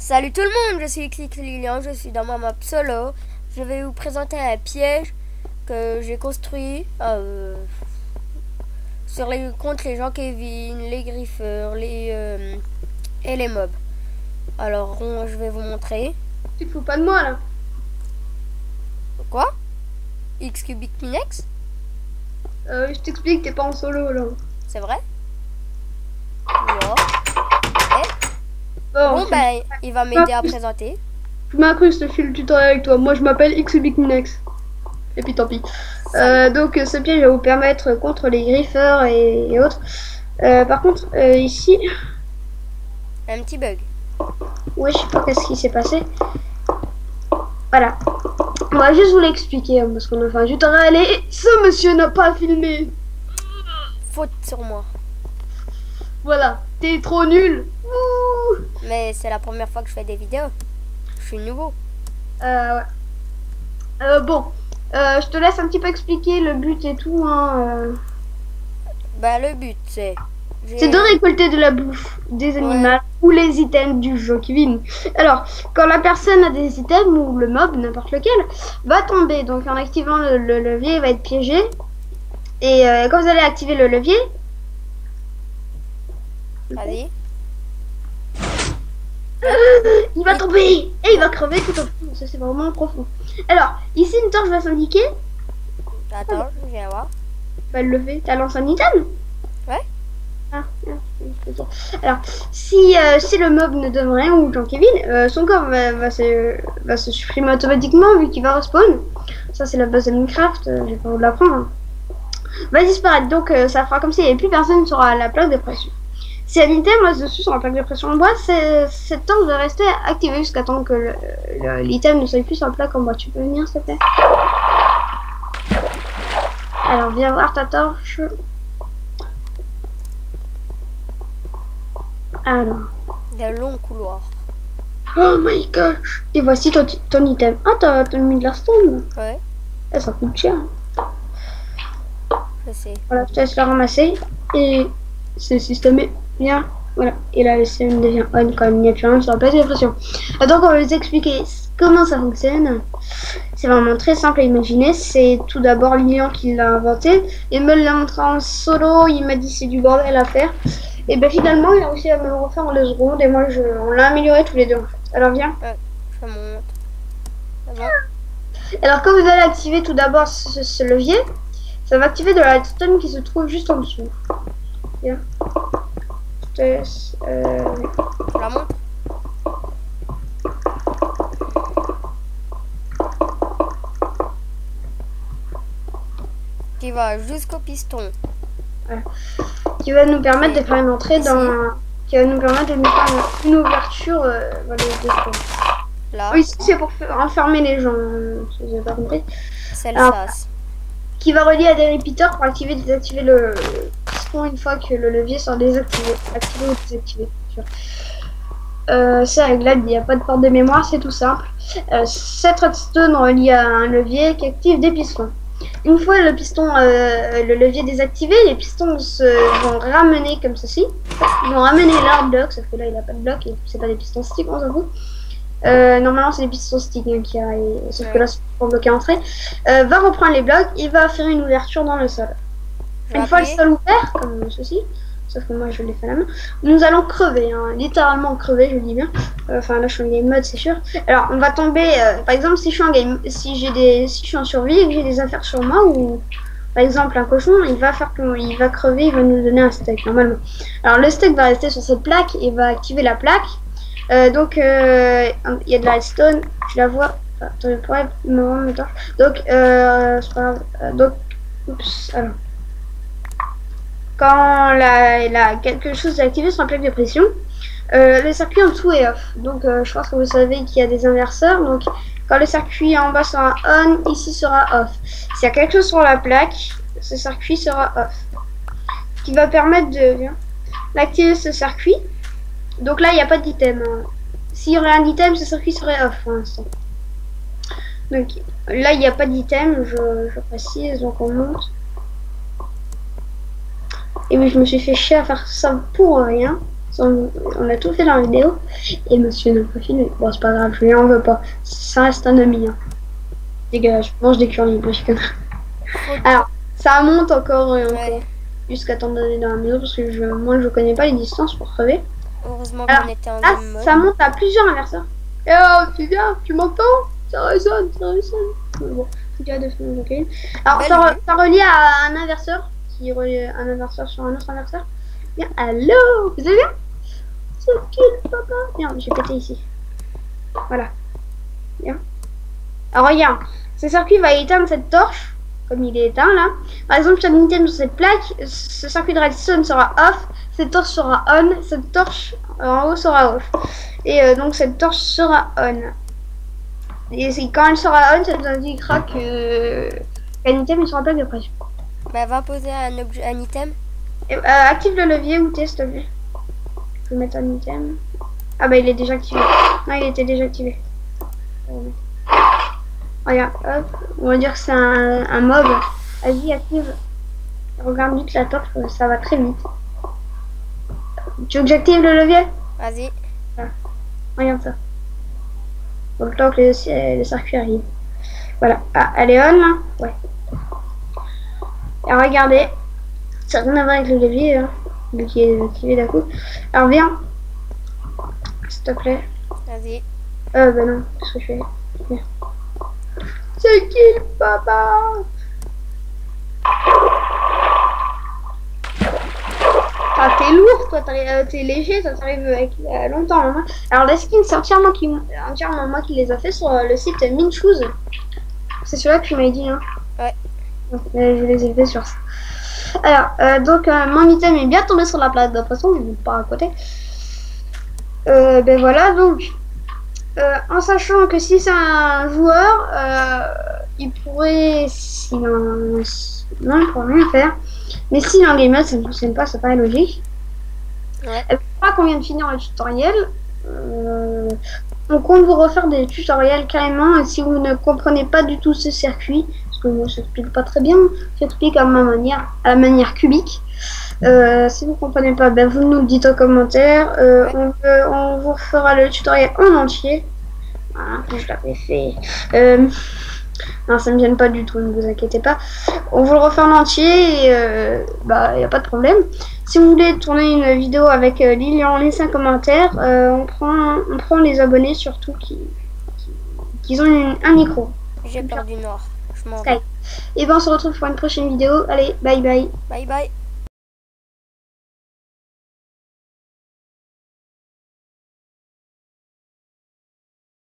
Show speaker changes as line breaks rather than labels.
Salut tout le monde, je suis Clic-Lilian, je suis dans ma map solo. Je vais vous présenter un piège que j'ai construit contre les gens Kevin, les griffeurs, et les mobs. Alors, je vais vous montrer.
Tu te fous pas de moi là?
Quoi? X-Cubic Minex?
Je t'explique, t'es pas en solo là.
C'est vrai? Wow.
Bon,
Ben, il va m'aider à présenter.
Je m'incruste, je fais le tutoriel avec toi. Moi je m'appelle X-Cubic Minex. Et puis tant pis. Donc ce piège va vous permettre contre les griffeurs et autres. Par contre, ici...
Un petit bug.
Ouais, je sais pas qu'est-ce qui s'est passé. Voilà. On va juste vous l'expliquer, hein, parce qu'on a fait un tutoriel et ce monsieur n'a pas filmé.
Faute sur moi.
Voilà, t'es trop nul. Ouh.
Mais c'est la première fois que je fais des vidéos. Je suis nouveau.
Ouais. Bon, je te laisse un petit peu expliquer le but et tout. Hein,
Bah le but c'est
de récolter de la bouffe, des animaux ou les items du jeu Kevin. Alors, quand la personne a des items ou le mob, n'importe lequel, va tomber. Donc en activant le levier, il va être piégé. Et quand vous allez activer le levier...
Vas-y.
Il va tomber et il va crever tout au fond. Ça c'est vraiment profond. Alors, ici une torche va s'indiquer.
Attends, je viens voir.
Va le lever. T'as lancé un item?
Ouais.
Ah, alors, si le mob ne donne rien ou Jean-Kevin, son corps va se supprimer automatiquement vu qu'il va respawn. Ça c'est la base de Minecraft, je vais pas vous l'apprendre. Hein. Va disparaître, donc ça fera comme s'il n'y avait plus personne sur la plaque de pression. Si un item reste dessus sur la plaque de pression en bois, cette torche va rester activée jusqu'à temps que l'item ne soit plus sur la plaque en bois. Tu peux venir s'il te plaît? Alors viens voir ta torche. Alors.
Des longs couloirs.
Oh my gosh. Et voici ton item. Ah, t'as mis de la stone.
Ouais.
Et ça coûte cher.
Je sais.
Voilà, je te laisse la ramasser. Et c'est systémé. Bien. Voilà. Et là, le CM devient on quand il n'y a plus rien sur la plaque de pression. Donc, on va vous expliquer comment ça fonctionne. C'est vraiment très simple à imaginer. C'est tout d'abord Lilian qui l'a inventé. Et me l'a montré en solo. Il m'a dit c'est du bordel à faire. Et ben finalement, il a réussi à me le refaire en 2 secondes. Et moi, on l'a amélioré tous les deux en fait. Alors, viens.
Je monte. C'est bon.
Alors, quand vous allez activer tout d'abord ce levier, ça va activer de la redstone qui se trouve juste en dessous. Viens. Je te laisse.
Je la monte. Qui va jusqu'au piston.
Voilà. Qui va nous permettre de faire une entrée dans... Qui va nous permettre de nous faire une ouverture dans les deux coins.
Là.
Oui, c'est pour enfermer les gens, si vous n'avez pas compris.
C'est le sas.
Qui va relier à des repeaters pour activer et désactiver le piston une fois que le levier sera désactivé. Activé ou désactivé. C'est réglable, il n'y a pas de porte de mémoire, c'est tout simple. Cette redstone relie à un levier qui active des pistons. Une fois le levier désactivé, les pistons vont ramener comme ceci. Ils vont ramener leur bloc, sauf que là il n'a pas de bloc et c'est pas des pistons sticks, on s'en fout. Normalement c'est des pistons sticks hein, qui arrivent, sauf que là c'est pour bloquer l'entrée. Va reprendre les blocs, il va faire une ouverture dans le sol. Une fois le sol ouvert, comme ceci, sauf que moi je l'ai fait à la main, nous allons crever, hein, littéralement crever, je le dis bien. Enfin là je suis en game mode c'est sûr. Alors on va tomber, par exemple si je suis en game, si je suis en survie et que j'ai des affaires sur moi ou par exemple un cochon, il va crever, il va nous donner un steak normalement. Alors le steak va rester sur cette plaque et va activer la plaque. Donc il y a de la redstone, je la vois. Attends, je pourrais me rendre mes torches. Donc c'est pas grave. Donc oups, alors. Quand quelque chose est activé sur la plaque de pression, le circuit en dessous est off. Donc je pense que vous savez qu'il y a des inverseurs. Donc quand le circuit en bas sera on, ici sera off. S'il y a quelque chose sur la plaque, ce circuit sera off. Ce qui va permettre d'activer ce circuit. Donc là il n'y a pas d'item. Hein. S'il y aurait un item, ce circuit serait off pour l'instant. Donc là il n'y a pas d'item, je précise, donc on monte. Et oui, je me suis fait chier à faire ça pour rien. On a tout fait dans la vidéo. Et monsieur n'a pas filmé. Bon, c'est pas grave, je lui en veux pas. Ça reste un ami. Hein. Dégage, mange des curlis, moi je connais. Alors, ça monte encore et encore.
Ouais.
Jusqu'à temps d'aller dans la maison parce que moi je connais pas les distances pour crever.
Heureusement
Alors,
qu'on était en
là,
game mode.
ça monte à plusieurs inverseurs. Et oh, tu viens, tu m'entends? Ça résonne, ça résonne. Bon, c'est déjà de faire okay. Alors, ça relie à un inverseur qui relie un inverseur sur un autre inverseur. Bien, allô, vous allez bien? C'est qui le papa? Bien, j'ai pété ici. Voilà. Bien. Alors, regarde, ce circuit va éteindre cette torche, comme il est éteint là. Par exemple, chaque item sur cette plaque, ce circuit de redstone sera off, cette torche sera on, cette torche en haut sera off. Et donc cette torche sera on. Et quand elle sera on, ça nous indiquera que qu'un item il sera pas de pression.
Bah, va poser un item.
Et, active le levier ou test, s'il te plaît. Je vais mettre un item. Ah bah il est déjà activé. Non, il était déjà activé. Regarde, hop, on va dire que c'est un mob. Vas-y, active. Regarde vite la torche, ça va très vite. Tu veux que j'active le levier?
Vas-y.
Voilà. Regarde ça. Donc le temps que le circuit arrive. Voilà. Ah, elle est on là? Ouais. Et regardez. Ça n'a rien à voir avec le levier, hein, vu qu'il est activé d'un coup. Alors viens. S'il te plaît.
Vas-y.
Bah non, qu'est-ce que je fais? Viens. C'est qui le papa? Ah, t'es lourd, toi, t'es léger, ça t'arrive avec longtemps. Hein. Alors, les skins, c'est entièrement moi qui les a fait sur le site Minchoose. C'est celui-là que tu m'avais dit, hein?
Ouais.
Donc, je les ai fait sur ça. Alors, donc, mon item est bien tombé sur la plate, de toute façon, je ne vais pas à côté. Ben voilà, donc, en sachant que si c'est un joueur, il pourrait, non, il pourrait rien faire. Mais si en game mode ça ne fonctionne pas, ça paraît logique.
Ouais.
Je crois qu'on vient de finir le tutoriel. On compte vous refaire des tutoriels carrément. Et si vous ne comprenez pas du tout ce circuit, parce que moi je n'explique pas très bien, j'explique à la manière cubique. Si vous ne comprenez pas, ben, vous nous le dites en commentaire. On vous refera le tutoriel en entier. Voilà, je l'avais fait. Non, ça me gêne pas du tout, ne vous inquiétez pas. On vous le refait en entier et bah, y a pas de problème. Si vous voulez tourner une vidéo avec Lilian, laissez un commentaire. On prend les abonnés surtout qui ont un micro.
J'ai peur du noir. Je m'en vais.
Et ben on se retrouve pour une prochaine vidéo. Allez, bye bye.
Bye bye.